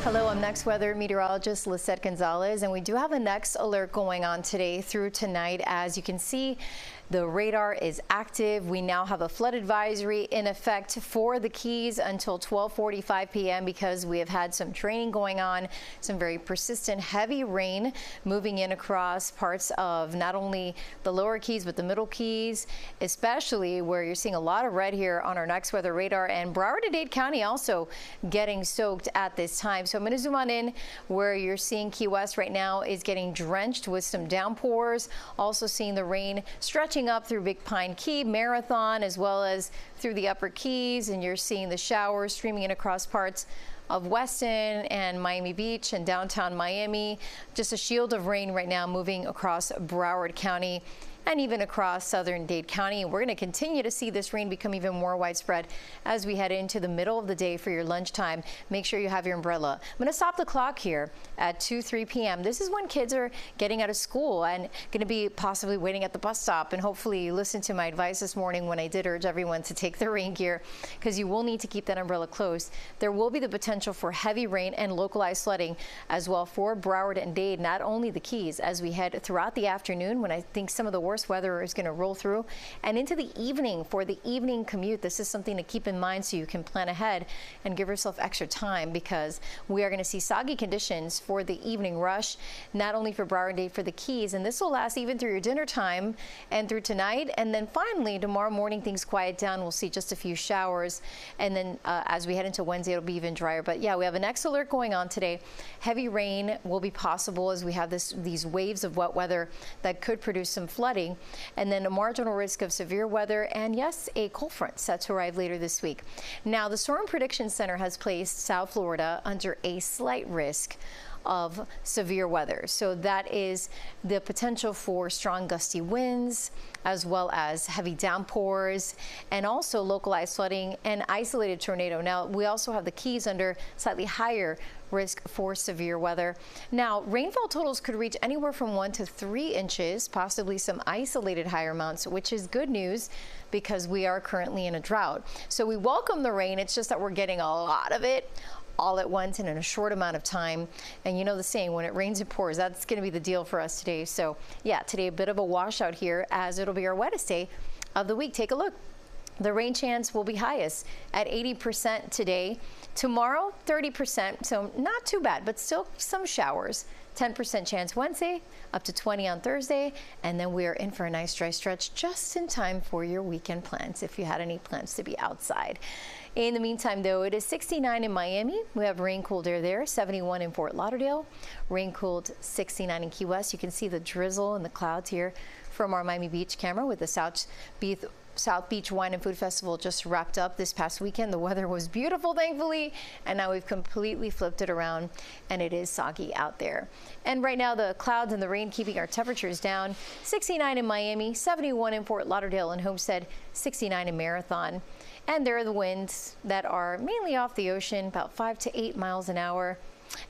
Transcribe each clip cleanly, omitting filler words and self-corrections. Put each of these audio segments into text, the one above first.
Hello, I'm next weather meteorologist Lissette Gonzalez, and we do have a next alert going on today through tonight. As you can see, the radar is active. We now have a flood advisory in effect for the Keys until 12:45 p.m. because we have had some training going on, some very persistent heavy rain moving in across parts of not only the lower Keys but the middle Keys, especially where you're seeing a lot of red here on our next weather radar, and Broward and Dade County also getting soaked at this time. So I'm going to zoom on in where you're seeing Key West right now is getting drenched with some downpours. Also seeing the rain stretching up through Big Pine Key, Marathon, as well as through the upper Keys, and you're seeing the showers streaming in across parts of Weston and Miami Beach and downtown Miami. Just a shield of rain right now moving across Broward County and even across southern Dade County. And we're going to continue to see this rain become even more widespread as we head into the middle of the day for your lunchtime. Make sure you have your umbrella. I'm going to stop the clock here at 2-3 p.m. This is when kids are getting out of school and going to be possibly waiting at the bus stop. And hopefully you listened to my advice this morning when I did urge everyone to take their rain gear, because you will need to keep that umbrella close. There will be the potential for heavy rain and localized flooding as well for Broward and Dade, not only the Keys, as we head throughout the afternoon when I think some of the worst weather is going to roll through, and into the evening for the evening commute. This is something to keep in mind so you can plan ahead and give yourself extra time, because we are going to see soggy conditions for the evening rush, not only for Broward and Dade, for the Keys, and this will last even through your dinner time and through tonight. And then finally tomorrow morning things quiet down. We'll see just a few showers, and then as we head into Wednesday it'll be even drier. But yeah, we have a next alert going on today. Heavy rain will be possible as we have these waves of wet weather that could produce some flooding, and then a marginal risk of severe weather, and yes, a cold front set to arrive later this week. Now, the Storm Prediction Center has placed South Florida under a slight risk of severe weather. So that is the potential for strong gusty winds, as well as heavy downpours, and also localized flooding and isolated tornado. Now, we also have the Keys under slightly higher risk for severe weather. Now, rainfall totals could reach anywhere from 1 to 3 inches, possibly some isolated higher amounts, which is good news because we are currently in a drought. So we welcome the rain. It's just that we're getting a lot of it all at once and in a short amount of time. And you know the saying, when it rains it pours. That's going to be the deal for us today. So yeah, today a bit of a washout here, as it'll be our wettest day of the week. Take a look. The rain chance will be highest at 80% today. Tomorrow, 30%, so not too bad, but still some showers. 10% chance Wednesday, up to 20 on Thursday, and then we are in for a nice dry stretch just in time for your weekend plans, if you had any plans to be outside. In the meantime, though, it is 69 in Miami. We have rain-cooled air there, 71 in Fort Lauderdale, rain-cooled 69 in Key West. You can see the drizzle and the clouds here from our Miami Beach camera, with the South Beach Wine and Food Festival just wrapped up this past weekend. The weather was beautiful, thankfully, and now we've completely flipped it around and it is soggy out there. And right now the clouds and the rain keeping our temperatures down. 69 in Miami, 71 in Fort Lauderdale and Homestead, 69 in Marathon. And there are the winds that are mainly off the ocean, about 5 to 8 miles an hour.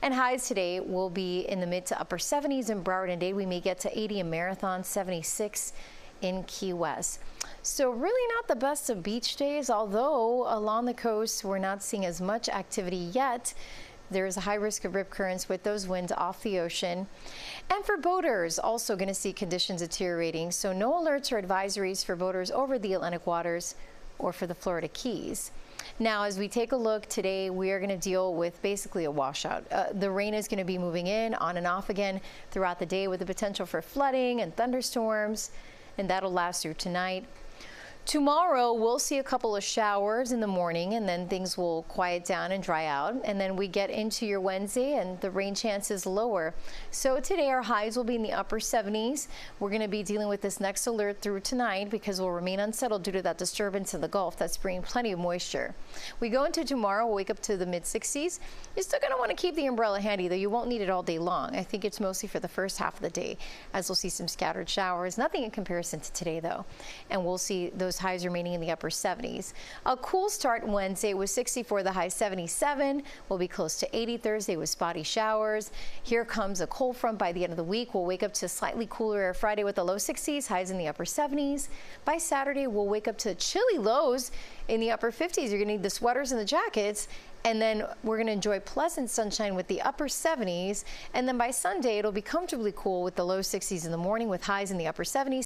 And highs today will be in the mid to upper 70s in Broward and Dade. We may get to 80 in Marathon, 76 in Key West. So really not the best of beach days, although along the coast we're not seeing as much activity yet. There is a high risk of rip currents with those winds off the ocean. And for boaters, also going to see conditions deteriorating. So no alerts or advisories for boaters over the Atlantic waters or for the Florida Keys. Now, as we take a look today, we are going to deal with basically a washout. The rain is going to be moving in on and off again throughout the day, with the potential for flooding and thunderstorms, and that'll last through tonight. Tomorrow, we'll see a couple of showers in the morning, and then things will quiet down and dry out. And then we get into your Wednesday, and the rain chance is lower. So today, our highs will be in the upper 70s. We're going to be dealing with this next alert through tonight because we'll remain unsettled due to that disturbance in the Gulf that's bringing plenty of moisture. We go into tomorrow, we'll wake up to the mid-60s. You're still going to want to keep the umbrella handy, though you won't need it all day long. I think it's mostly for the first half of the day, as we'll see some scattered showers. Nothing in comparison to today, though. And we'll see those highs remaining in the upper 70s. A cool start Wednesday with 64, the high 77. We'll be close to 80 Thursday with spotty showers. Here comes a cold front by the end of the week. We'll wake up to slightly cooler air Friday with the low 60s, highs in the upper 70s. By Saturday, we'll wake up to chilly lows in the upper 50s. You're going to need the sweaters and the jackets. And then we're going to enjoy pleasant sunshine with the upper 70s. And then by Sunday, it'll be comfortably cool with the low 60s in the morning with highs in the upper 70s.